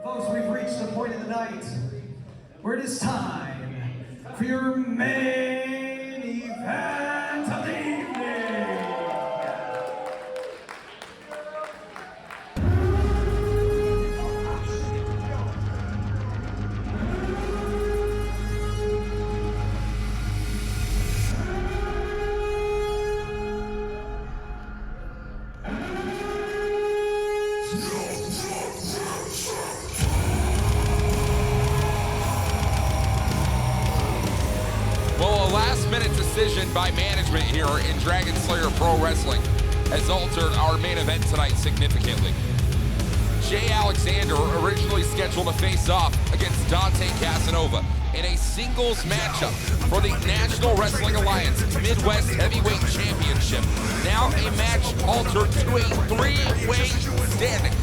Folks, we've reached the point of the night where it is time for your main event of the evening. Last-minute decision by management here in Dragonslayer Pro Wrestling has altered our main event tonight significantly. Alexxander originally scheduled to face off against Dante Casanova in a singles matchup for the National Wrestling Alliance Midwest Heavyweight Championship. Now a match altered to a three-way standing.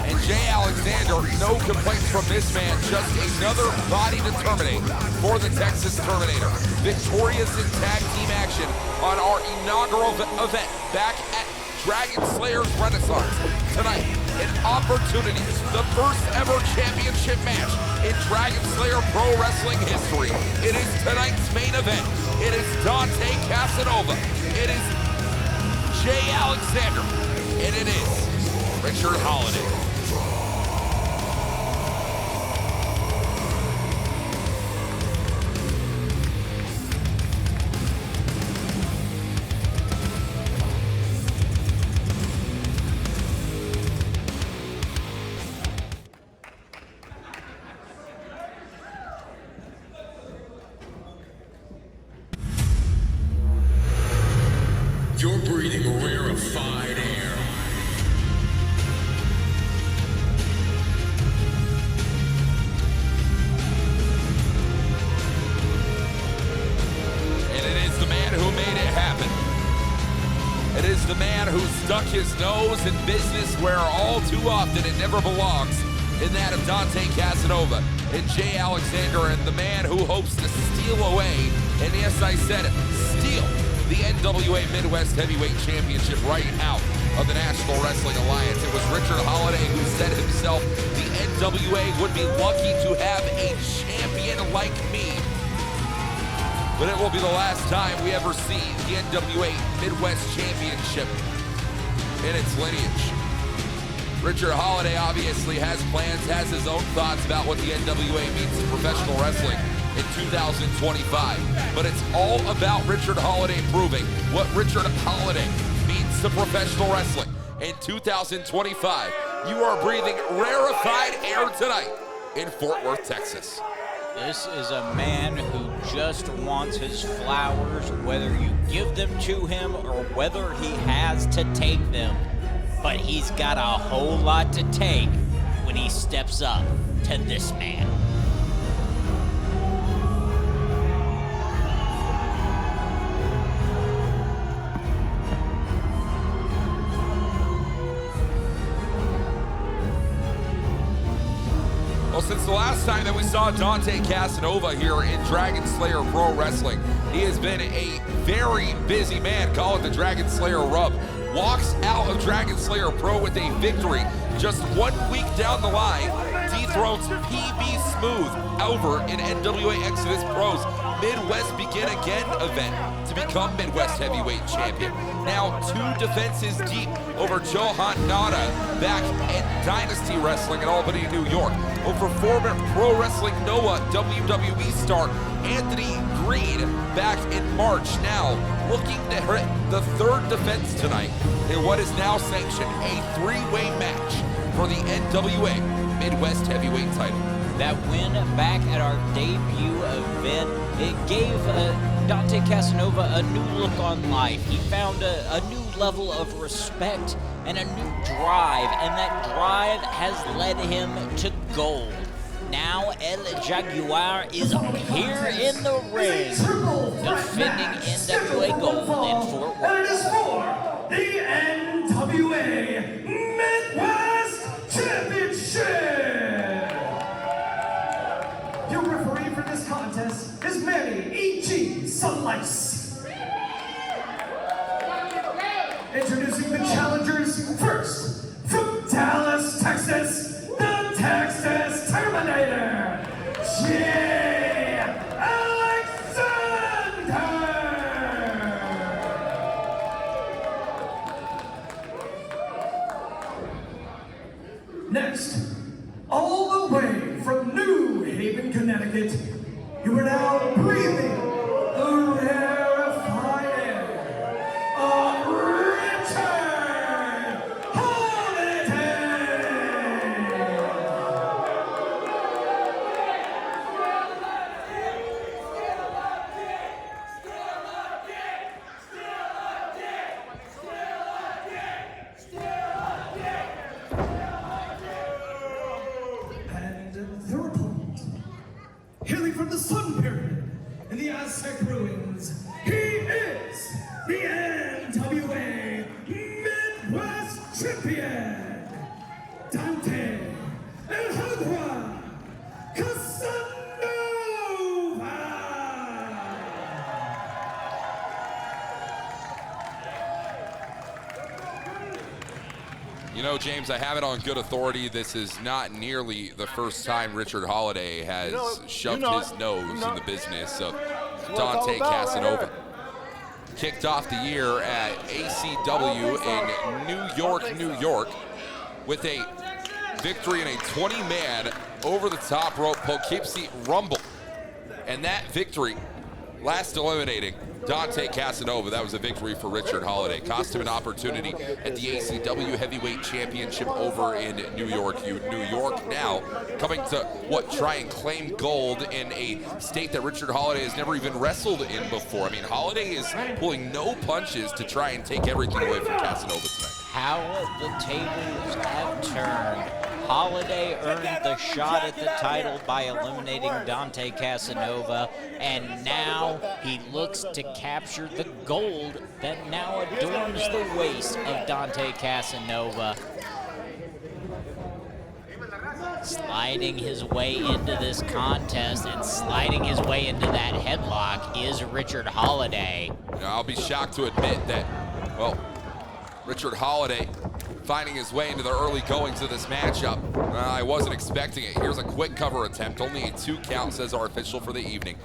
And Alexxander, no complaints from this man, just another body to terminate for the Texas Terminator. Victorious in tag team action on our inaugural event back at Dragonslayer's Renaissance. Tonight, an opportunity, the first ever championship match in Dragonslayer Pro Wrestling history. It is tonight's main event. It is Dante Casanova. It is Alexxander. And it is Richard Holliday. You're breathing rarefied air. And it is the man who made it happen. It is the man who stuck his nose in business where all too often it never belongs, in that of Dante Casanova and Alexxander, and the man who hopes to steal away, and yes, I said it, steal the NWA Midwest Heavyweight Championship right out of the National Wrestling Alliance. It was Richard Holliday who said himself the NWA would be lucky to have a champion like me. But it will be the last time we ever see the NWA Midwest Championship in its lineage. Richard Holliday obviously has plans, has his own thoughts about what the NWA means to professional wrestling in 2025. But it's all about Richard Holliday proving what Richard Holliday means to professional wrestling in 2025. You are breathing rarefied air tonight in Fort Worth, Texas. This is a man who just wants his flowers, whether you give them to him or whether he has to take them. But he's got a whole lot to take when he steps up to this man. Well, since the last time that we saw Dante Casanova here in Dragonslayer Pro Wrestling, he has been a very busy man. Call it the Dragonslayer rub. Walks out of Dragonslayer Pro with a victory. Just 1 week down the line, dethrones PB Smooth over in NWA Exodus Pro's Midwest Begin Again event to become Midwest Heavyweight Champion. Now 2 defenses deep over Johan Nada back at Dynasty Wrestling in Albany, New York. Over former Pro Wrestling Noah WWE star Anthony Green back in March. Now looking to hit the 3rd defense tonight in what is now sanctioned a 3-way match for the NWA Midwest Heavyweight title. That win back at our debut event, it gave Dante Casanova a new look on life. He found a new level of respect and a new drive, and that drive has led him to gold. Now El Jaguar is here in the ring, defending NWA gold in Fort Worth. And it is for the NWA Midwest Championship. Your referee for this contest is Mary E.G. Sunlice. Introducing the challengers first, from Dallas, Texas, the Texas Terminator, Alexxander. Next, all the way from New Haven, Connecticut, you are now breathing the rarefied air of Richard Holliday. And their opponent, hailing from the Sun Pyramid in the Aztec ruins, he is the NWA Midwest Champion, Dante Casanova. You know, James, I have it on good authority. This is not nearly the first time Richard Holliday has shoved his nose in the business of Dante Casanova. Kicked off the year at ACW in New York, with a victory in a 20-man over-the-top rope Poughkeepsie Rumble. And that victory, last eliminating Dante Casanova, that was a victory for Richard Holliday. Cost him an opportunity at the ACW Heavyweight Championship over in New York. New York now coming to, try and claim gold in a state that Richard Holliday has never even wrestled in before. I mean, Holliday is pulling no punches to try and take everything away from Casanova tonight. How the tables have turned. Holliday earned the shot at the title by eliminating Dante Casanova, and now he looks to capture the gold that now adorns the waist of Dante Casanova. Sliding his way into this contest and sliding his way into that headlock is Richard Holliday. Now, I'll be shocked to admit that, Richard Holliday finding his way into the early goings of this matchup. I wasn't expecting it. Here's a quick cover attempt. Only a 2 count, says our official for the evening.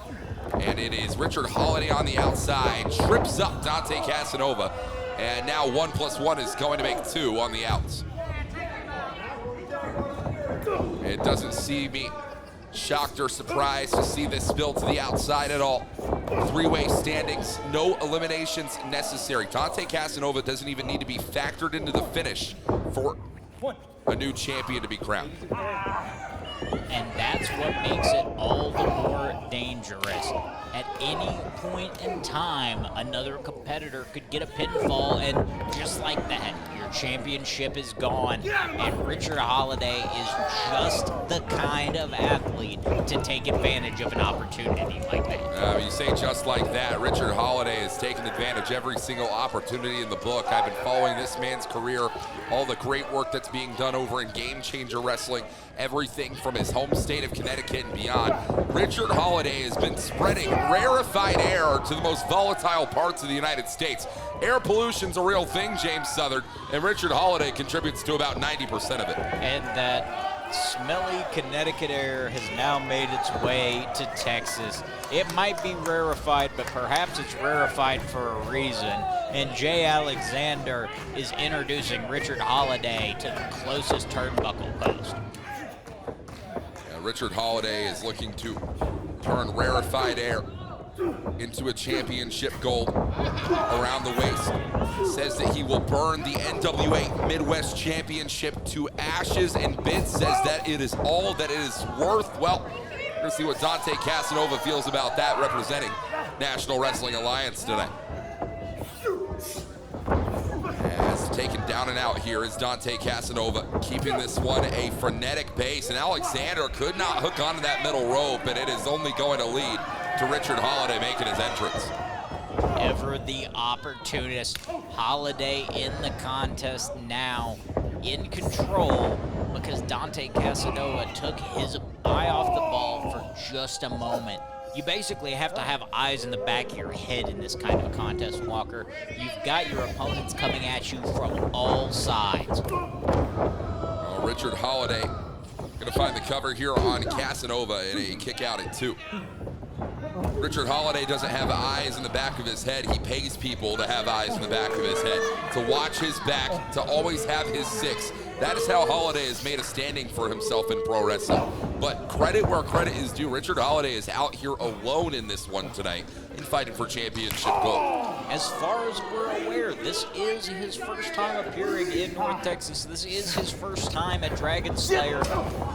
And it is Richard Holliday on the outside, trips up Dante Casanova, and now 1 + 1 is going to make 2 on the outs. It doesn't see me shocked or surprised to see this spill to the outside at all. 3-way standings, no eliminations necessary. Dante Casanova doesn't even need to be factored into the finish for a new champion to be crowned. And that's what makes it all the more dangerous. At any point in time, another competitor could get a pinfall, and just like that, your championship is gone. And Richard Holliday is just the kind of athlete to take advantage of an opportunity like that. You say just like that. Richard Holliday has taken advantage every single opportunity in the book. I've been following this man's career, all the great work that's being done over in Game Changer Wrestling, everything from his home state of Connecticut and beyond. Richard Holliday has been spreading rarefied air to the most volatile parts of the United States. Air pollution's a real thing, James Southern, and Richard Holliday contributes to about 90% of it. And that smelly Connecticut air has now made its way to Texas. It might be rarefied, but perhaps it's rarefied for a reason. And Jay Alexander is introducing Richard Holliday to the closest turnbuckle post. Richard Holliday is looking to turn rarefied air into a championship gold around the waist. Says that he will burn the NWA Midwest Championship to ashes, and Vince says that it is all that it is worth. Well, we're gonna see what Dante Casanova feels about that, representing National Wrestling Alliance tonight. As taken down and out here is Dante Casanova, keeping this one a frenetic pace, and Alexxander could not hook onto that middle rope, and it is only going to lead to Richard Holliday making his entrance. Ever the opportunist, Holliday in the contest now, in control, because Dante Casanova took his eye off the ball for just a moment. You basically have to have eyes in the back of your head in this kind of a contest, Walker. You've got your opponents coming at you from all sides. Richard Holliday Gonna find the cover here on Casanova in a kick out at 2. Richard Holliday doesn't have eyes in the back of his head. He pays people to have eyes in the back of his head, to watch his back, to always have his 6. That is how Holliday has made a standing for himself in pro wrestling. But credit where credit is due. Richard Holliday is out here alone in this one tonight and fighting for championship gold. As far as we're aware, this is his first time appearing in North Texas. This is his first time at Dragonslayer.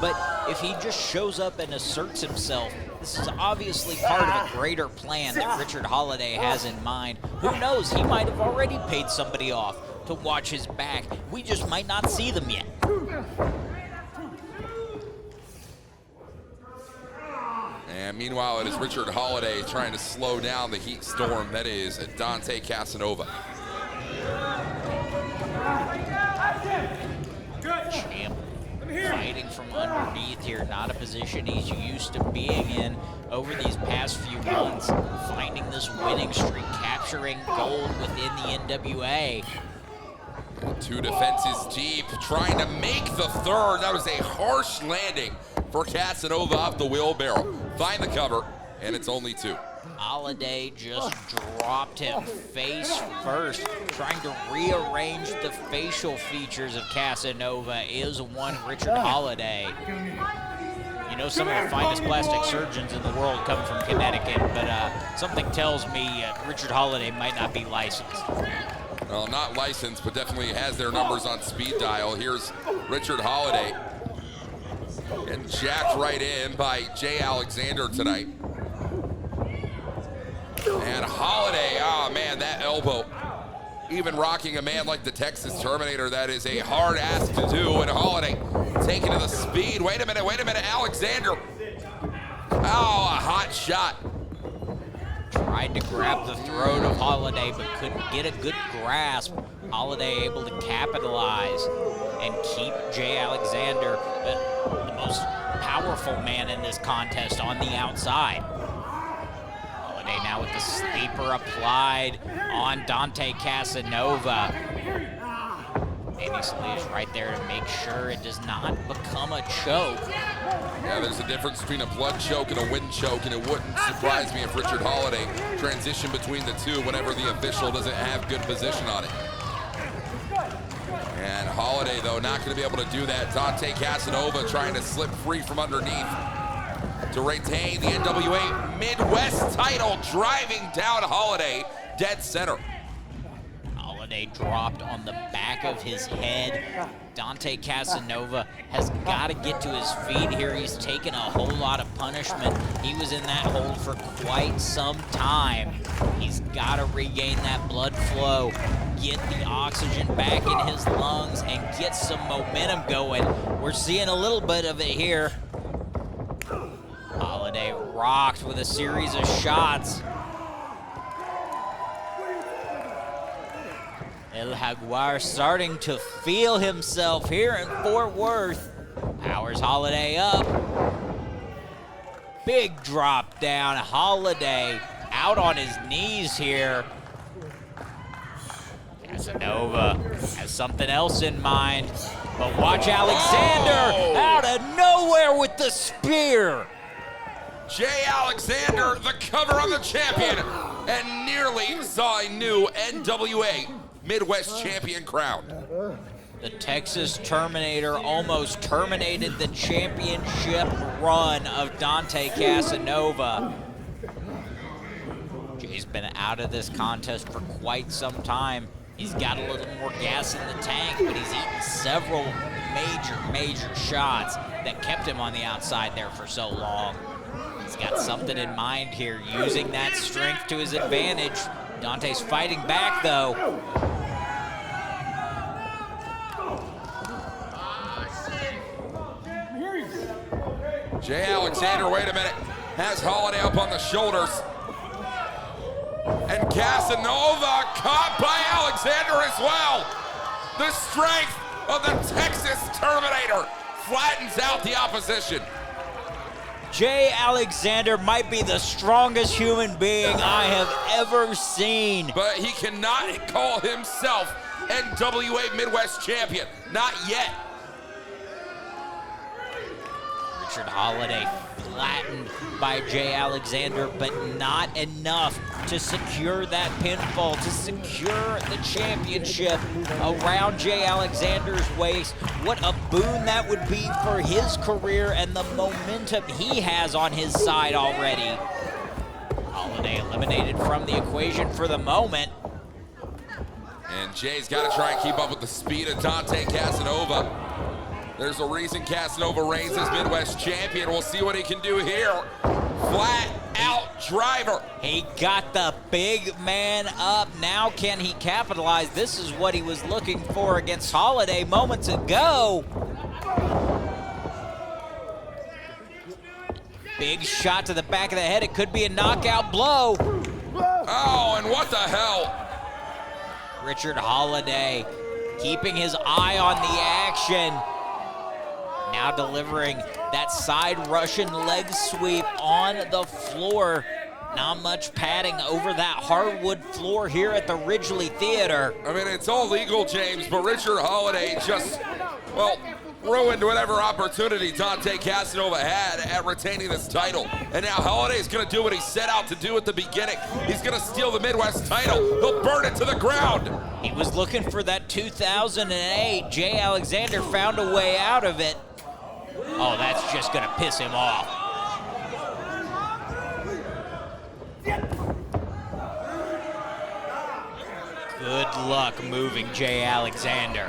But if he just shows up and asserts himself, this is obviously part of a greater plan that Richard Holliday has in mind. Who knows, he might have already paid somebody off to watch his back. We just might not see them yet. And meanwhile, it is Richard Holliday trying to slow down the heat storm that is Dante Casanova. Champ fighting from underneath here, not a position he's used to being in over these past few months. Finding this winning streak, capturing gold within the NWA. 2 defenses deep, trying to make the 3rd. That was a harsh landing for Casanova off the wheelbarrow. Find the cover, and it's only 2. Holliday just dropped him face first. Trying to rearrange the facial features of Casanova is one Richard Holliday. You know, some of the finest plastic surgeons in the world come from Connecticut, but something tells me Richard Holliday might not be licensed. Well, not licensed, but definitely has their numbers on speed dial. Here's Richard Holliday. And jacked right in by Jay Alexxander tonight. And Holliday, oh man, that elbow. Even rocking a man like the Texas Terminator, that is a hard ask to do. And Holliday taking to the speed. Wait a minute, Alexxander. Oh, a hot shot. Tried to grab the throat of Holliday, but couldn't get a good grasp. Holliday able to capitalize and keep Jay Alexxander, the most powerful man in this contest, on the outside. Holliday now with the sleeper applied on Dante Casanova. Maybe Salish right there to make sure it does not become a choke. Yeah, there's a difference between a blood choke and a wind choke, and it wouldn't surprise me if Richard Holliday transitioned between the two whenever the official doesn't have good position on it. And Holliday, though, not going to be able to do that. Dante Casanova trying to slip free from underneath to retain the NWA Midwest title, driving down Holliday dead center. Holliday dropped on the back of his head. Dante Casanova has got to get to his feet here. He's taken a whole lot of punishment. He was in that hold for quite some time. He's got to regain that blood flow, get the oxygen back in his lungs, and get some momentum going. We're seeing a little bit of it here. Holliday rocked with a series of shots. El Jaguar starting to feel himself here in Fort Worth. Powers Holliday up. Big drop down. Holliday out on his knees here. Casanova has something else in mind. But watch Alexxander out of nowhere with the spear. Jay Alexxander, the cover on the champion, and nearly saw a new NWA Midwest champion crown. The Texas Terminator almost terminated the championship run of Dante Casanova. Jay's been out of this contest for quite some time. He's got a little more gas in the tank, but he's eaten several major shots that kept him on the outside there for so long. He's got something in mind here, using that strength to his advantage. Dante's fighting back, though. Jay Alexxander, wait a minute, has Holliday up on the shoulders. And Casanova caught by Alexxander as well. The strength of the Texas Terminator flattens out the opposition. Jay Alexxander might be the strongest human being I have ever seen. But he cannot call himself NWA Midwest champion, not yet. Richard Holliday flattened by Jay Alexander, but not enough to secure that pinfall, to secure the championship around Jay Alexander's waist. What a boon that would be for his career and the momentum he has on his side already. Holliday eliminated from the equation for the moment. And Jay's got to try and keep up with the speed of Dante Casanova. There's a reason Casanova reigns as Midwest champion. We'll see what he can do here. Flat out driver. He got the big man up. Now can he capitalize? This is what he was looking for against Holliday moments ago. Big shot to the back of the head. It could be a knockout blow. Oh, and what the hell? Richard Holliday keeping his eye on the action. Now delivering that side Russian leg sweep on the floor. Not much padding over that hardwood floor here at the Ridglea Theater. I mean, it's all legal, James, but Richard Holliday just, well, ruined whatever opportunity Dante Casanova had at retaining this title. And now Holliday's gonna do what he set out to do at the beginning. He's gonna steal the Midwest title. He'll burn it to the ground. He was looking for that 2008. Jay Alexander found a way out of it. Oh, that's just gonna piss him off. Good luck moving Jay Alexander.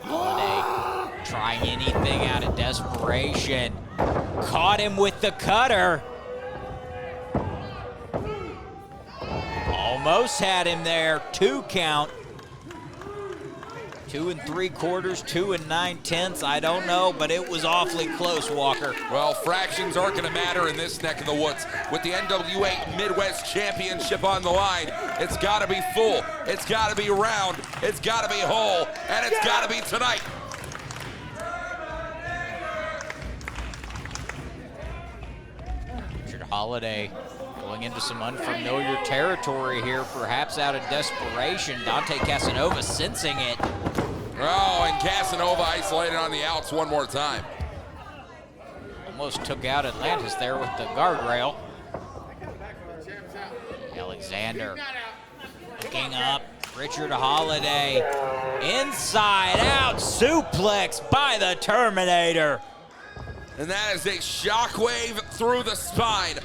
Holliday trying anything out of desperation. Caught him with the cutter. Almost had him there. 2 count. 2 3/4, 2 9/10. I don't know, but it was awfully close, Walker. Well, fractions aren't going to matter in this neck of the woods. With the NWA Midwest Championship on the line, it's got to be full, it's got to be round, it's got to be whole, and it's got to be tonight. Richard Holliday going into some unfamiliar territory here, perhaps out of desperation. Dante Casanova sensing it. Oh, and Casanova isolated on the outs one more time. Almost took out Atlantis there with the guardrail. Alexander looking up. Richard Holliday inside out suplex by the Terminator. And that is a shockwave through the spine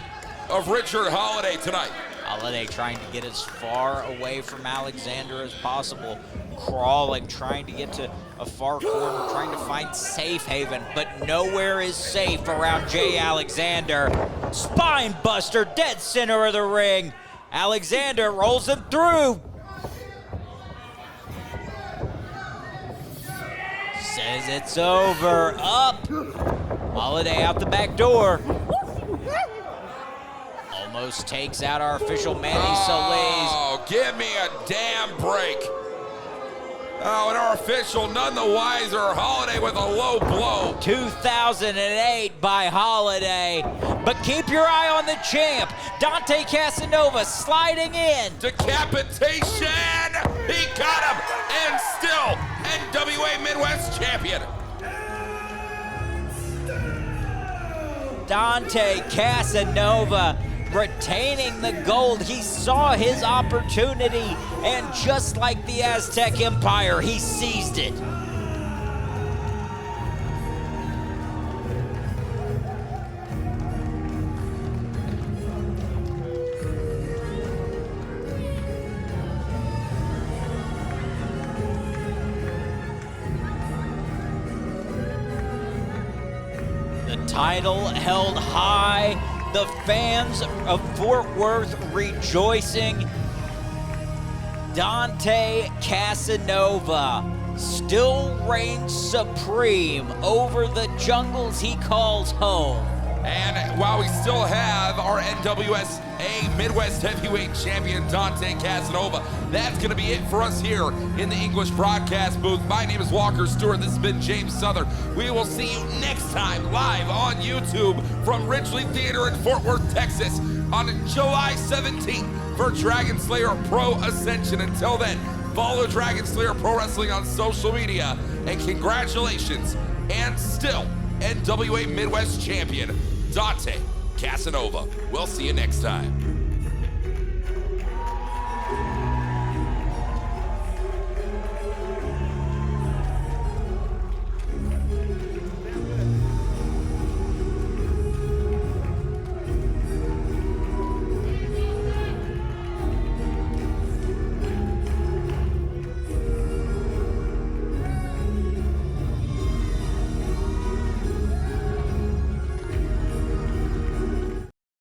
of Richard Holliday tonight. Holliday trying to get as far away from Alexander as possible. Crawling, trying to get to a far corner, trying to find safe haven, but nowhere is safe around Jay Alexander. Spine buster, dead center of the ring. Alexander rolls him through. Says it's over. Up. Holliday out the back door. Almost takes out our official Manny Solis. Oh, give me a damn break. Oh, and our official none the wiser. Holliday with a low blow. 2008 by Holliday. But keep your eye on the champ. Dante Casanova sliding in. Decapitation. He got him. And still NWA Midwest champion. Dante Casanova retaining the gold. He saw his opportunity, and just like the Aztec Empire, he seized it. The title held high. The fans of Fort Worth rejoicing. Dante Casanova still reigns supreme over the jungles he calls home. And while we still have our NWSA Midwest Heavyweight Champion Dante Casanova, that's going to be it for us here in the English broadcast booth. My name is Walker Stewart. This has been James Southern. We will see you next time live on YouTube from Ridglea Theater in Fort Worth, Texas on July 17th for Dragonslayer Pro Ascension. Until then, Follow Dragonslayer Pro Wrestling on social media. And congratulations, and still NWA Midwest Champion, Dante Casanova. We'll see you next time.